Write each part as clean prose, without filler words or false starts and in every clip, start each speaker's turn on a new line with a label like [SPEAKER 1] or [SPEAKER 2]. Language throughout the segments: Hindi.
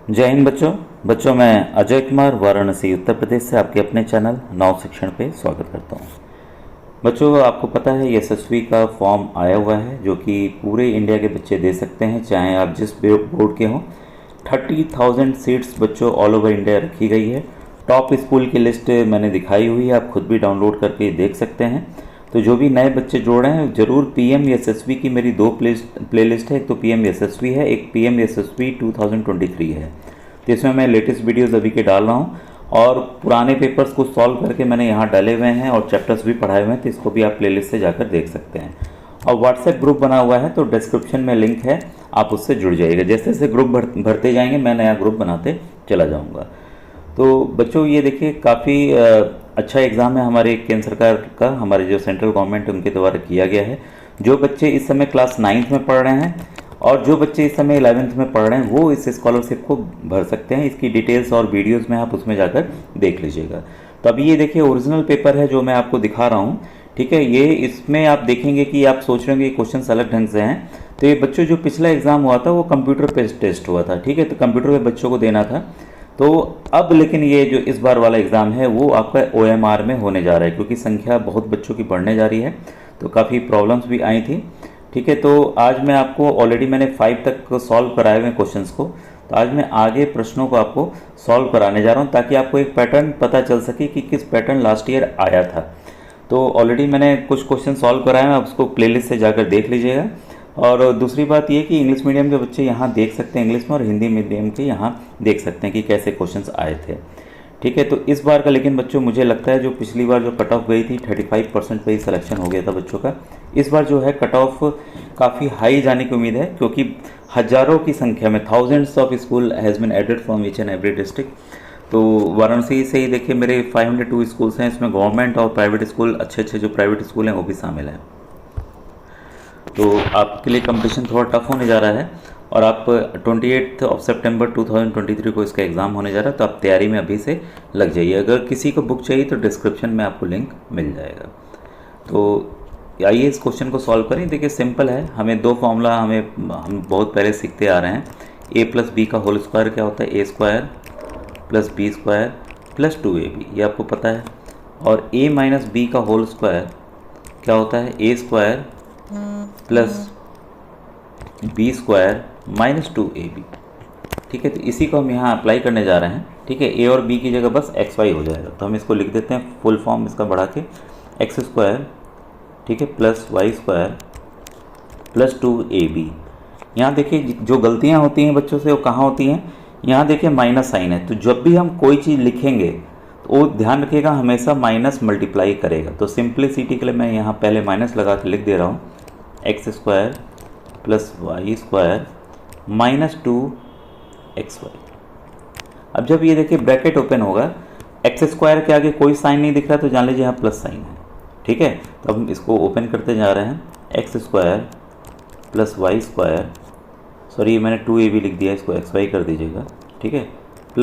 [SPEAKER 1] जय हिंद बच्चों। मैं अजय कुमार वाराणसी उत्तर प्रदेश से आपके अपने चैनल नव शिक्षण पे स्वागत करता हूँ। बच्चों, आपको पता है एसएसवी का फॉर्म आया हुआ है जो कि पूरे इंडिया के बच्चे दे सकते हैं, चाहे आप जिस बोर्ड के हों। 30,000 सीट्स बच्चों ऑल ओवर इंडिया रखी गई है। टॉप स्कूल की लिस्ट मैंने दिखाई हुई है, आप खुद भी डाउनलोड करके देख सकते हैं। तो जो भी नए बच्चे जोड़ रहे हैं ज़रूर पीएमएसएसवी की मेरी दो प्लेलिस्ट है। एक तो पीएमएसएसवी है, एक पीएमएसएसवी 2023 है। तो इसमें मैं लेटेस्ट वीडियोस अभी के डाल रहा हूँ और पुराने पेपर्स को सॉल्व करके मैंने यहाँ डाले हुए हैं और चैप्टर्स भी पढ़ाए हुए हैं, तो इसको भी आप प्लेलिस्ट से जाकर देख सकते हैं। और व्हाट्सएप ग्रुप बना हुआ है, तो डिस्क्रिप्शन में लिंक है, आप उससे जुड़ जाइएगा। जैसे जैसे ग्रुप भरते जाएंगे मैं नया ग्रुप बनाते चला जाऊँगा। तो बच्चों ये देखिए काफ़ी अच्छा एग्ज़ाम है हमारे केंद्र सरकार का, हमारे जो सेंट्रल गवर्नमेंट है उनके द्वारा किया गया है। जो बच्चे इस समय क्लास 9th में पढ़ रहे हैं और जो बच्चे इस समय 11th में पढ़ रहे हैं वो इस स्कॉलरशिप को भर सकते हैं। इसकी डिटेल्स और वीडियोस में आप उसमें जाकर देख लीजिएगा। तो अभी ये देखिए ओरिजिनल पेपर है जो मैं आपको दिखा रहा हूँ, ठीक है। ये इसमें आप देखेंगे कि आप सोच रहे होंगे क्वेश्चन अलग ढंग से हैं। तो ये बच्चों जो पिछला एग्ज़ाम हुआ था वो कंप्यूटर पे टेस्ट हुआ था, ठीक है। तो कंप्यूटर पे बच्चों को देना था। तो अब लेकिन ये जो इस बार वाला एग्ज़ाम है वो आपका OMR में होने जा रहा है, क्योंकि संख्या बहुत बच्चों की बढ़ने जा रही है, तो काफ़ी प्रॉब्लम्स भी आई थी, ठीक है। तो आज मैं आपको ऑलरेडी मैंने 5 तक सॉल्व कराए हुए क्वेश्चंस को, तो आज मैं आगे प्रश्नों को आपको सॉल्व कराने जा रहा हूँ ताकि आपको एक पैटर्न पता चल सके कि किस पैटर्न लास्ट ईयर आया था। तो ऑलरेडी मैंने कुछ क्वेश्चन सॉल्व कराए हैं, आप उसको प्लेलिस्ट से जाकर देख लीजिएगा। और दूसरी बात ये कि इंग्लिश मीडियम के बच्चे यहाँ देख सकते हैं इंग्लिश में, और हिंदी मीडियम के यहाँ देख सकते हैं कि कैसे क्वेश्चंस आए थे, ठीक है। तो इस बार का लेकिन बच्चों मुझे लगता है जो पिछली बार जो कट ऑफ गई थी 35% पे ही सिलेक्शन हो गया था बच्चों का। इस बार जो है कट ऑफ काफ़ी हाई जाने की उम्मीद है, क्योंकि हज़ारों की संख्या में thousands of school has been added from each and every district. तो वाराणसी से ही देखिए मेरे 502 स्कूल्स हैं, इसमें गवर्नमेंट और प्राइवेट स्कूल, अच्छे जो प्राइवेट स्कूल हैं वो भी शामिल हैं। तो आपके लिए कंपटीशन थोड़ा टफ होने जा रहा है और आप 28 सितंबर 2023 को इसका एग्ज़ाम होने जा रहा है, तो आप तैयारी में अभी से लग जाइए। अगर किसी को बुक चाहिए तो डिस्क्रिप्शन में आपको लिंक मिल जाएगा। तो आइए इस क्वेश्चन को सॉल्व करें। देखिए सिंपल है, हमें दो फॉर्मूला हम बहुत पहले सीखते आ रहे हैं। a+b का होल स्क्वायर क्या होता है, a² + b² + 2ab, ये आपको पता है। और a - b का होल स्क्वायर क्या होता है, a² + b² - 2ab, ठीक है। तो इसी को हम यहाँ अप्लाई करने जा रहे हैं, ठीक है। a और b की जगह बस xy हो जाएगा, तो हम इसको लिख देते हैं फुल फॉर्म इसका बढ़ा के x², ठीक है, +y² + 2ab। यहाँ देखिए जो गलतियाँ होती हैं बच्चों से वो कहाँ होती हैं, यहाँ देखिए माइनस साइन है, तो जब भी हम कोई चीज़ लिखेंगे तो वो ध्यान रखिएगा हमेशा माइनस मल्टीप्लाई करेगा। तो सिंप्लिसिटी के लिए मैं यहाँ पहले माइनस लगा के लिख दे रहा हूँ, x² + y² - 2xy। अब जब ये देखिए ब्रैकेट ओपन होगा, x² के आगे कोई साइन नहीं दिख रहा तो जान लीजिए यहाँ प्लस साइन है, ठीक है। तो अब हम इसको ओपन करते जा रहे हैं, x² + y², सॉरी मैंने 2ab लिख दिया, इसको xy कर दीजिएगा, ठीक है, +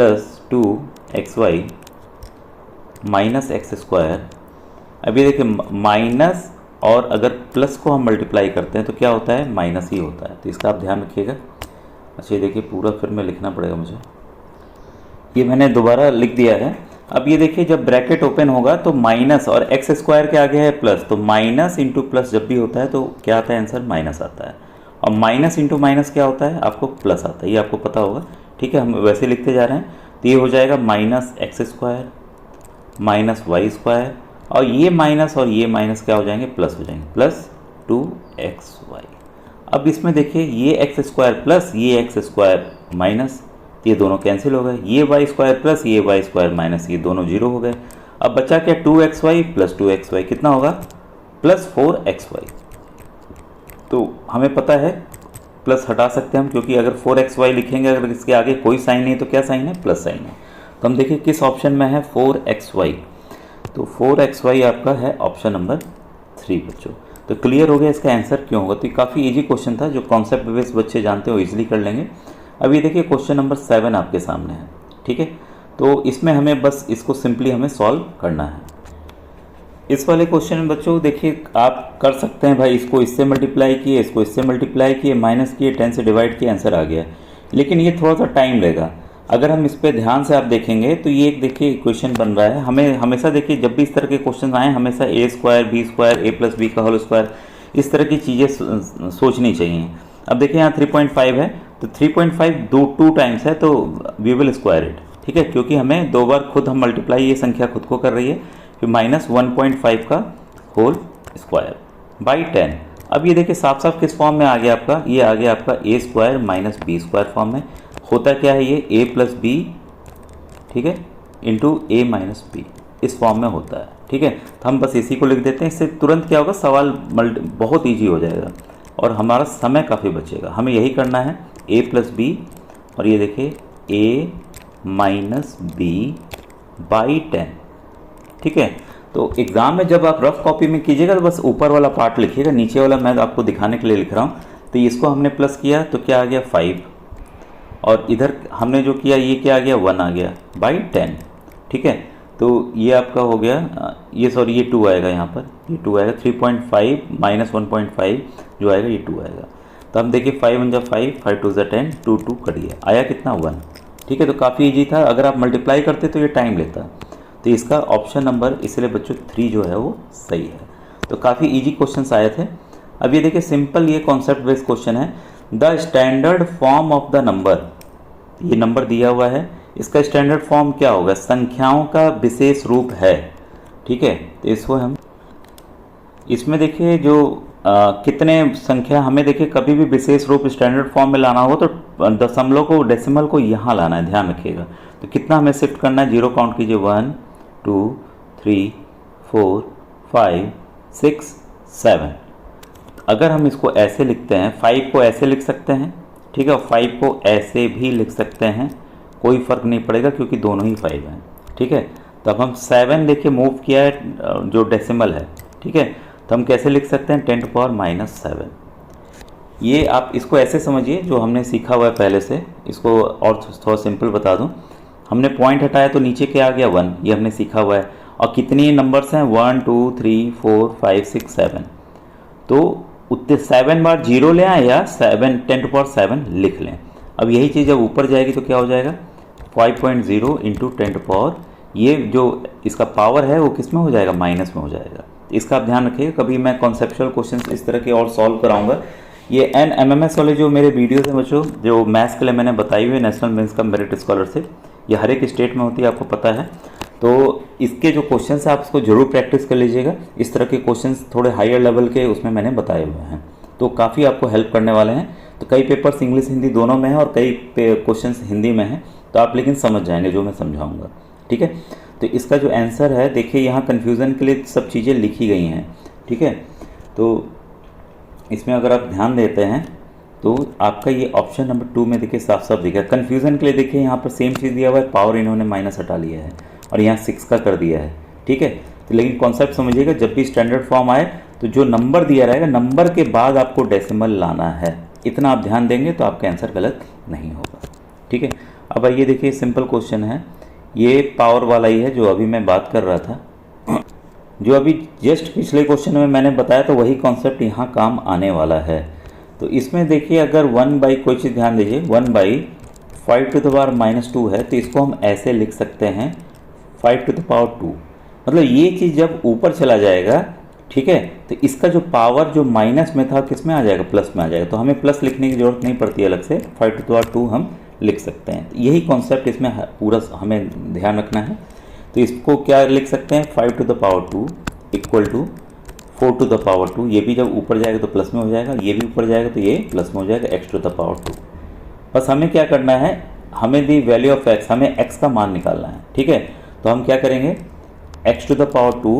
[SPEAKER 1] 2xy - x²। अब ये देखिए माइनस और अगर प्लस को हम मल्टीप्लाई करते हैं तो क्या होता है, माइनस ही होता है, तो इसका आप ध्यान रखिएगा। अच्छा ये देखिए पूरा फिर में लिखना पड़ेगा मुझे, ये मैंने दोबारा लिख दिया है। अब ये देखिए जब ब्रैकेट ओपन होगा तो माइनस और x² के आगे है प्लस, तो माइनस इंटू प्लस जब भी होता है तो क्या आता है आंसर, माइनस आता है। और माइनस इंटू माइनस क्या होता है, आपको प्लस आता है, ये आपको पता होगा, ठीक है। हम वैसे लिखते जा रहे हैं, तो ये हो जाएगा -x² - y², और ये माइनस और ये माइनस क्या हो जाएंगे, प्लस हो जाएंगे, +2xy। अब इसमें देखिए ये x² प्लस ये x² माइनस, ये दोनों कैंसिल हो गए, ये y² प्लस ये y² माइनस, ये दोनों जीरो हो गए। अब बचा क्या, 2xy + 2xy कितना होगा, +4xy। तो हमें पता है प्लस हटा सकते हैं हम, क्योंकि अगर 4xy लिखेंगे अगर इसके आगे कोई साइन नहीं तो क्या साइन है, प्लस साइन है। तो हम देखिए किस ऑप्शन में है, 4xy, तो 4xy आपका है ऑप्शन नंबर 3 बच्चों। तो क्लियर हो गया इसका आंसर क्यों होगा। तो काफ़ी इजी क्वेश्चन था, जो कॉन्सेप्ट बेस्ड बच्चे जानते हो इजीली कर लेंगे। अब ये देखिए क्वेश्चन नंबर 7 आपके सामने है, ठीक है। तो इसमें हमें बस इसको सिंपली हमें सॉल्व करना है। इस वाले क्वेश्चन में बच्चों देखिए आप कर सकते हैं भाई, इसको इससे मल्टीप्लाई किए, इसको इससे मल्टीप्लाई किए, माइनस किए, 10 से डिवाइड किए, आंसर आ गया। लेकिन ये थोड़ा सा टाइम लेगा। अगर हम इस पे ध्यान से आप देखेंगे तो ये एक देखिए इक्वेशन बन रहा है। हमें हमेशा देखिए जब भी इस तरह के क्वेश्चन आए हमेशा ए स्क्वायर बी स्क्वायर ए प्लस बी का होल स्क्वायर इस तरह की चीज़ें सोचनी चाहिए। अब देखिए यहाँ 3.5 है तो 3.5 टू टाइम्स है तो वी विल स्क्वायर इट, ठीक है, क्योंकि हमें दो बार खुद हम मल्टीप्लाई ये संख्या खुद को कर रही है, फिर माइनस 1.5 का होल स्क्वायर बाई 10। अब ये देखिए साफ साफ किस फॉर्म में आ गया आपका, ये आ गया आपका a square minus b square form में। होता क्या है ये ए प्लस बी, ठीक है, इंटू ए माइनस बी इस फॉर्म में होता है, ठीक है। तो हम बस इसी को लिख देते हैं, इससे तुरंत क्या होगा सवाल बहुत ईजी हो जाएगा और हमारा समय काफ़ी बचेगा। हमें यही करना है ए प्लस बी और ये देखिए ए माइनस बी बाई 10, ठीक है। तो एग्ज़ाम में जब आप रफ कॉपी में कीजिएगा तो बस ऊपर वाला पार्ट लिखिएगा, नीचे वाला मैं आपको दिखाने के लिए लिख रहा हूँ। तो इसको हमने प्लस किया तो क्या आ गया 5 और इधर हमने जो किया ये क्या आ गया 1 आ गया बाई 10, ठीक है। तो ये आपका हो गया, ये सॉरी ये 2 आएगा, यहाँ पर ये 2 आएगा, 3.5 माइनस 1.5 जो आएगा ये 2 आएगा। तो हम देखिए 5 1 जा 5, 5 2 जा 10, 2 2 करिए आया कितना 1, ठीक है। तो काफ़ी ईजी था, अगर आप मल्टीप्लाई करते तो ये टाइम लेता। तो इसका ऑप्शन नंबर इसलिए बच्चों 3 जो है वो सही है। तो काफ़ी ईजी क्वेश्चंस आए थे। अब ये देखिए सिंपल ये कॉन्सेप्ट बेस्ड क्वेश्चन है। The standard form of the number, ये नंबर दिया हुआ है, इसका स्टैंडर्ड फॉर्म क्या होगा, संख्याओं का विशेष रूप है, ठीक है। तो इसको हम इसमें देखिए जो कितने संख्या हमें देखिए कभी भी विशेष रूप स्टैंडर्ड फॉर्म में लाना हो तो दशमलव को डेसिमल को यहाँ लाना है, ध्यान रखिएगा। तो कितना हमें शिफ्ट करना है, जीरो काउंट कीजिए 1 2 3 4 5 6 7। अगर हम इसको ऐसे लिखते हैं, 5 को ऐसे लिख सकते हैं, ठीक है, 5 को ऐसे भी लिख सकते हैं, कोई फ़र्क नहीं पड़ेगा क्योंकि दोनों ही 5 हैं, ठीक है। तो अब हम 7 देखिए मूव किया है जो डेसिमल है, ठीक है। तो हम कैसे लिख सकते हैं 10 टू पावर -7। ये आप इसको ऐसे समझिए जो हमने सीखा हुआ है पहले से, इसको और थोड़ा सिंपल बता दूं। हमने पॉइंट हटाया तो नीचे क्या आ गया 1, ये हमने सीखा हुआ है। और कितनी नंबर्स हैं 1 2 3 4 5 6 7, तो उतने 7 बार जीरो ले आए या 7 10 टू पावर 7 लिख लें। अब यही चीज़ जब ऊपर जाएगी तो क्या हो जाएगा 5.0 इंटू 10 टू पावर, ये जो इसका पावर है वो किस में हो जाएगा, माइनस में हो जाएगा। इसका आप ध्यान रखिएगा, कभी मैं कॉन्सेप्चुअल क्वेश्चंस इस तरह के और सॉल्व कराऊंगा। ये NMMS वाले जो मेरे वीडियोस हैं बच्चों, जो मैथ्स के लिए मैंने बताई हुई है, नेशनल मेंस का मेरिट स्कॉलरशिप, ये हर एक स्टेट में होती है, आपको पता है। तो इसके जो क्वेश्चंस हैं आप इसको जरूर प्रैक्टिस कर लीजिएगा। इस तरह के क्वेश्चंस थोड़े हायर लेवल के उसमें मैंने बताए हुए हैं, तो काफ़ी आपको हेल्प करने वाले हैं। तो कई पेपर्स इंग्लिश हिंदी दोनों में हैं और कई क्वेश्चंस हिंदी में हैं, तो आप लेकिन समझ जाएंगे जो मैं समझाऊंगा, ठीक है। तो इसका जो आंसर है देखिए यहाँ कन्फ्यूज़न के लिए सब चीज़ें लिखी गई हैं, ठीक है। तो इसमें अगर आप ध्यान देते हैं तो आपका ये ऑप्शन नंबर 2 में देखिए साफ साफ दिखा है। कन्फ्यूज़न के लिए देखिए यहाँ पर सेम चीज़ दिया हुआ है, पावर इन्होंने माइनस हटा लिया है और यहाँ 6 का कर दिया है, ठीक है। तो लेकिन कॉन्सेप्ट समझिएगा, जब भी स्टैंडर्ड फॉर्म आए तो जो नंबर दिया रहेगा नंबर के बाद आपको डेसिमल लाना है, इतना आप ध्यान देंगे तो आपका आंसर गलत नहीं होगा, ठीक है। अब आइए देखिए सिंपल क्वेश्चन है, ये पावर वाला ही है जो अभी मैं बात कर रहा था, जो अभी जस्ट पिछले क्वेश्चन में मैंने बताया, तो वही कॉन्सेप्ट यहाँ काम आने वाला है। तो इसमें देखिए अगर 1 बाई कोई चीज़ ध्यान दीजिए, 1 बाई 5 टू द पावर -2 है, तो इसको हम ऐसे लिख सकते हैं 5 टू द पावर 2। मतलब ये चीज़ जब ऊपर चला जाएगा, ठीक है, तो इसका जो पावर जो माइनस में था किस में आ जाएगा, प्लस में आ जाएगा। तो हमें प्लस लिखने की जरूरत नहीं पड़ती अलग से, 5 टू द पावर 2 हम लिख सकते हैं। यही कॉन्सेप्ट इसमें पूरा हमें ध्यान रखना है। तो इसको क्या लिख सकते हैं 5 to the power 2 equal to 4 to the power 2, ये भी जब ऊपर जाएगा तो प्लस में हो जाएगा, ये भी ऊपर जाएगा तो ये प्लस में हो जाएगा, x टू द पावर 2। बस हमें क्या करना है, हमें दी वैल्यू ऑफ x, हमें x का मान निकालना है, ठीक है। तो हम क्या करेंगे x to the power 2,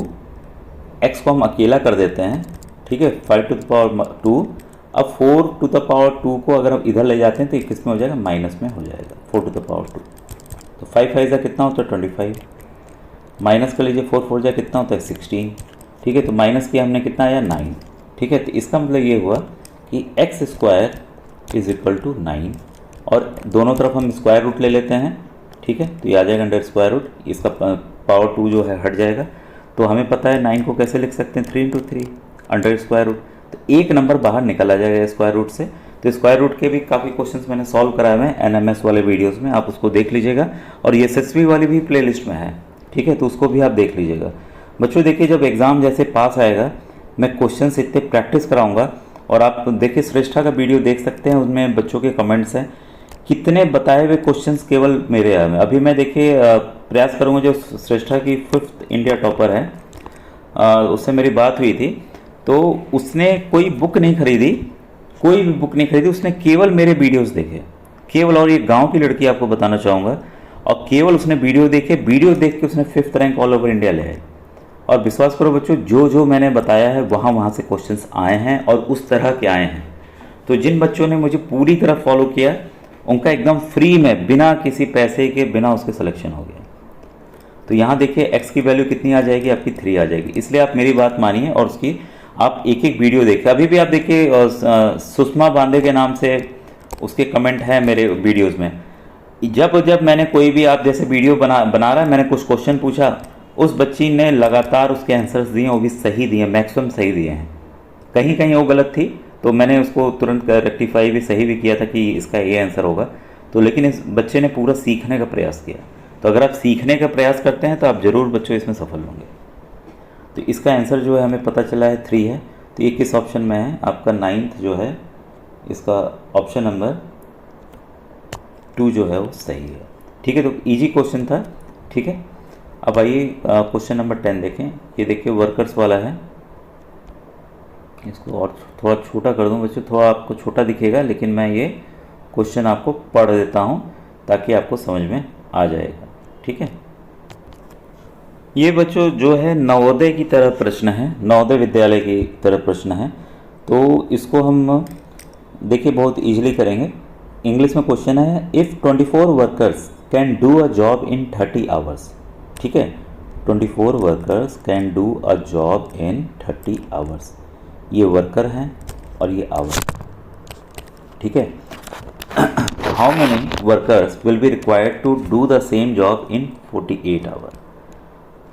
[SPEAKER 1] x को हम अकेला कर देते हैं, ठीक है, 5 टू द पावर 2। अब 4 टू द पावर 2 को अगर हम इधर ले जाते हैं तो ये किस में हो जाएगा, माइनस में हो जाएगा, 4 टू द पावर 2। तो 5 5 जा कितना होता है 25, माइनस कर लीजिए 4 4 जा कितना होता है 16, ठीक है। तो माइनस किया हमने कितना आया 9, ठीक है। तो इसका मतलब ये हुआ कि X square is equal to 9, और दोनों तरफ हम स्क्वायर रूट ले लेते हैं, ठीक है। तो ये आ जाएगा अंडर स्क्वायर रूट, इसका पावर 2 जो है हट जाएगा। तो हमें पता है 9 को कैसे लिख सकते हैं 3 इंटू 3 अंडर स्क्वायर रूट। तो एक नंबर बाहर निकल आ जाएगा स्क्वायर रूट से, तो स्क्वायर रूट के भी काफ़ी क्वेश्चंस मैंने सॉल्व कराए हुए हैं एनएमएस वाले वीडियोस में, आप उसको देख लीजिएगा। और ये एसएसवी वाली भी प्लेलिस्ट में है, ठीक है, तो उसको भी आप देख लीजिएगा। बच्चों देखिए, जब एग्ज़ाम जैसे पास आएगा मैं क्वेश्चंस इतने प्रैक्टिस कराऊंगा, और आप देखिए श्रेष्ठा का वीडियो देख सकते हैं, उसमें बच्चों के कमेंट्स हैं, कितने बताए हुए क्वेश्चंस केवल मेरे आए हैं। अभी मैं देखिए प्रयास करूंगा, जो श्रेष्ठा की 5th इंडिया टॉपर है, उससे मेरी बात हुई थी, तो उसने कोई बुक नहीं खरीदी, कोई भी बुक नहीं खरीदी, उसने केवल मेरे वीडियोस देखे, केवल। और ये गांव की लड़की आपको बताना चाहूँगा, और केवल उसने वीडियो देखे, वीडियो देख के उसने 5th rank all over India ले आई। और विश्वास करो बच्चों, जो जो मैंने बताया है वहाँ से क्वेश्चंस आए हैं, और उस तरह के आए हैं। तो जिन बच्चों ने मुझे पूरी तरह फॉलो किया, उनका एकदम फ्री में, बिना किसी पैसे के, बिना उसके सिलेक्शन हो गया। तो यहाँ देखिए x की वैल्यू कितनी आ जाएगी, आपकी 3 आ जाएगी। इसलिए आप मेरी बात मानिए और उसकी आप एक एक वीडियो देखिए। अभी भी आप देखिए सुषमा बांदे के नाम से उसके कमेंट हैं मेरे वीडियोस में। जब मैंने कोई भी, आप जैसे वीडियो बना रहा है, मैंने कुछ क्वेश्चन पूछा, उस बच्ची ने लगातार उसके आंसर्स दिए, वो भी सही दिए, मैक्सिमम सही दिए हैं। कहीं कहीं वो गलत थी तो मैंने उसको तुरंत रेक्टिफाई भी, सही भी किया था कि इसका ये आंसर होगा। तो लेकिन इस बच्चे ने पूरा सीखने का प्रयास किया। तो अगर आप सीखने का प्रयास करते हैं तो आप ज़रूर बच्चों इसमें सफल होंगे। तो इसका आंसर जो है हमें पता चला है 3 है। तो ये किस ऑप्शन में है, आपका 9th जो है, इसका ऑप्शन नंबर 2 जो है वो सही है। ठीक है, तो इजी क्वेश्चन था। ठीक है, अब आइए क्वेश्चन नंबर 10 देखें। ये देखिए वर्कर्स वाला है, इसको और थोड़ा छोटा कर दूं बच्चों, थोड़ा आपको छोटा दिखेगा, लेकिन मैं ये क्वेश्चन आपको पढ़ देता हूं ताकि आपको समझ में आ जाएगा। ठीक है, ये बच्चों जो है नवोदय की तरह प्रश्न है, नवोदय विद्यालय की तरह प्रश्न है। तो इसको हम देखिए बहुत इजीली करेंगे। इंग्लिश में क्वेश्चन है, if 24 workers can do a job in 30 hours. ठीक है, 24 workers can do a job in 30 hours. ये वर्कर हैं और ये आवर। ठीक है, how many workers will be required to do the same job in 48 hour.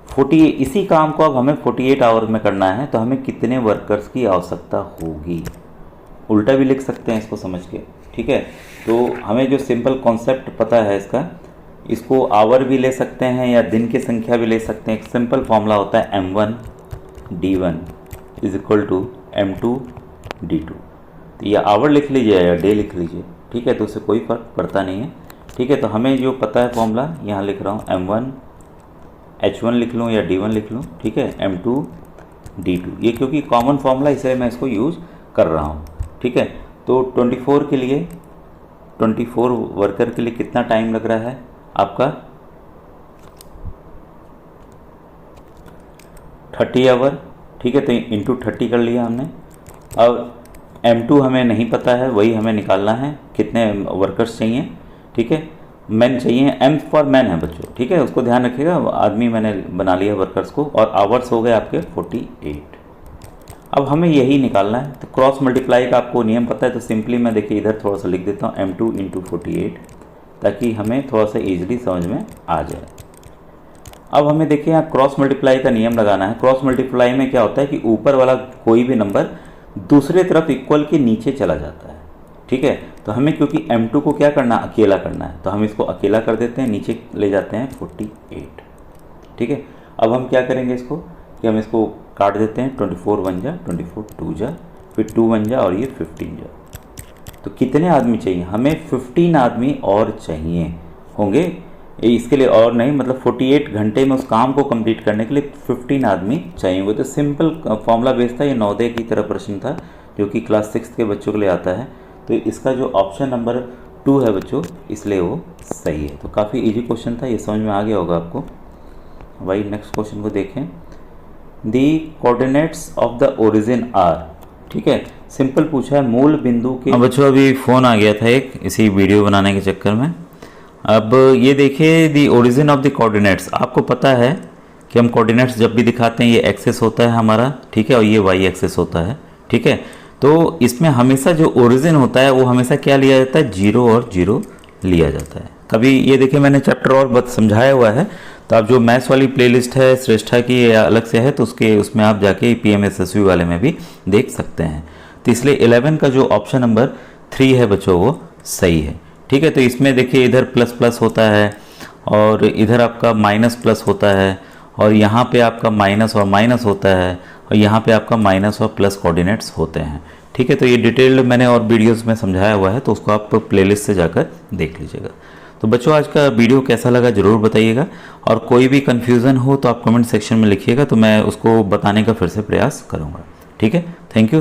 [SPEAKER 1] 40, इसी काम को अब हमें 48 आवर में करना है, तो हमें कितने वर्कर्स की आवश्यकता होगी। उल्टा भी लिख सकते हैं इसको समझ के। ठीक है, तो हमें जो सिंपल कॉन्सेप्ट पता है इसको आवर भी ले सकते हैं या दिन की संख्या भी ले सकते हैं। एक सिंपल फॉर्मूला होता है m1 d1 is equal to m2 d2। तो ये आवर लिख लीजिए या डे लिख लीजिए, ठीक है, तो उससे कोई फर्क पड़ता नहीं है। ठीक है, तो हमें जो पता है फॉर्मूला, यहाँ लिख रहा हूँ m1 h1 लिख लूँ या d1 लिख लूँ। ठीक है, m2 d2, ये क्योंकि कॉमन फॉर्मूला इसलिए मैं इसको यूज़ कर रहा हूँ। ठीक है, तो 24 के लिए, 24 वर्कर के लिए कितना टाइम लग रहा है आपका, 30 आवर। ठीक है, तो इंटू 30 कर लिया हमने। अब m2 हमें नहीं पता है, वही हमें निकालना है, कितने वर्कर्स चाहिए। ठीक है, मैन चाहिए, m फॉर मैन है बच्चों। ठीक है, उसको ध्यान रखिएगा, आदमी मैंने बना लिया वर्कर्स को, और आवर्स हो गए आपके 48। अब हमें यही निकालना है। तो क्रॉस मल्टीप्लाई का आपको नियम पता है, तो सिंपली मैं देखिए इधर थोड़ा सा लिख देता हूँ m2 इंटू 48, ताकि हमें थोड़ा सा ईजिली समझ में आ जाए। अब हमें देखिए यहाँ क्रॉस मल्टीप्लाई का नियम लगाना है। क्रॉस मल्टीप्लाई में क्या होता है कि ऊपर वाला कोई भी नंबर दूसरे तरफ इक्वल के नीचे चला जाता है। ठीक है, तो हमें क्योंकि m2 को क्या करना, अकेला करना है, तो हम इसको अकेला कर देते हैं, नीचे ले जाते हैं 48। ठीक है, अब हम क्या करेंगे इसको कि हम इसको काट देते हैं, 24 1 जा, 24 2 जा, फिर 2 1 जा, और ये 15 जा। तो कितने आदमी चाहिए हमें, 15 आदमी और चाहिए होंगे इसके लिए, और नहीं मतलब 48 घंटे में उस काम को कंप्लीट करने के लिए 15 आदमी चाहिए होंगे। तो सिंपल फॉर्मूला बेस्ड था, ये नवोदय की तरह प्रश्न था जो कि क्लास 6 के बच्चों के लिए आता है। तो इसका जो ऑप्शन नंबर 2 है बच्चों, इसलिए वो सही है। तो काफ़ी इजी क्वेश्चन था, ये समझ में आ गया होगा आपको। भाई नेक्स्ट क्वेश्चन को देखें, the coordinates of the origin are. ठीक है, सिंपल पूछा है, मूल बिंदु के। बच्चों अभी फ़ोन आ गया था एक, इसी वीडियो बनाने के चक्कर में। अब ये देखिए, the origin of the coordinates. आपको पता है कि हम कोऑर्डिनेट्स जब भी दिखाते हैं ये एक्सेस होता है हमारा, ठीक है, और ये वाई एक्सेस होता है। ठीक है, तो इसमें हमेशा जो ओरिजिन होता है वो हमेशा क्या लिया जाता है, 0 और 0 लिया जाता है। कभी ये देखिए मैंने चैप्टर और समझाया हुआ है, तो आप जो मैथ्स वाली प्लेलिस्ट है श्रेष्ठा की अलग से है, तो उसमें आप जाके PMSSV वाले में भी देख सकते हैं। तो इसलिए 11 का जो ऑप्शन नंबर 3 है बच्चों वो सही है। ठीक है, तो इसमें देखिए इधर प्लस प्लस होता है और इधर आपका माइनस प्लस होता है और यहाँ पे आपका माइनस और माइनस होता है और यहाँ पे आपका माइनस और प्लस कोऑर्डिनेट्स होते हैं। ठीक है, तो ये डिटेल्ड मैंने और वीडियोस में समझाया हुआ है, तो उसको आप प्लेलिस्ट से जाकर देख लीजिएगा। तो बच्चों आज का वीडियो कैसा लगा ज़रूर बताइएगा, और कोई भी कन्फ्यूज़न हो तो आप कमेंट सेक्शन में लिखिएगा, तो मैं उसको बताने का फिर से प्रयास करूँगा। ठीक है, थैंक यू।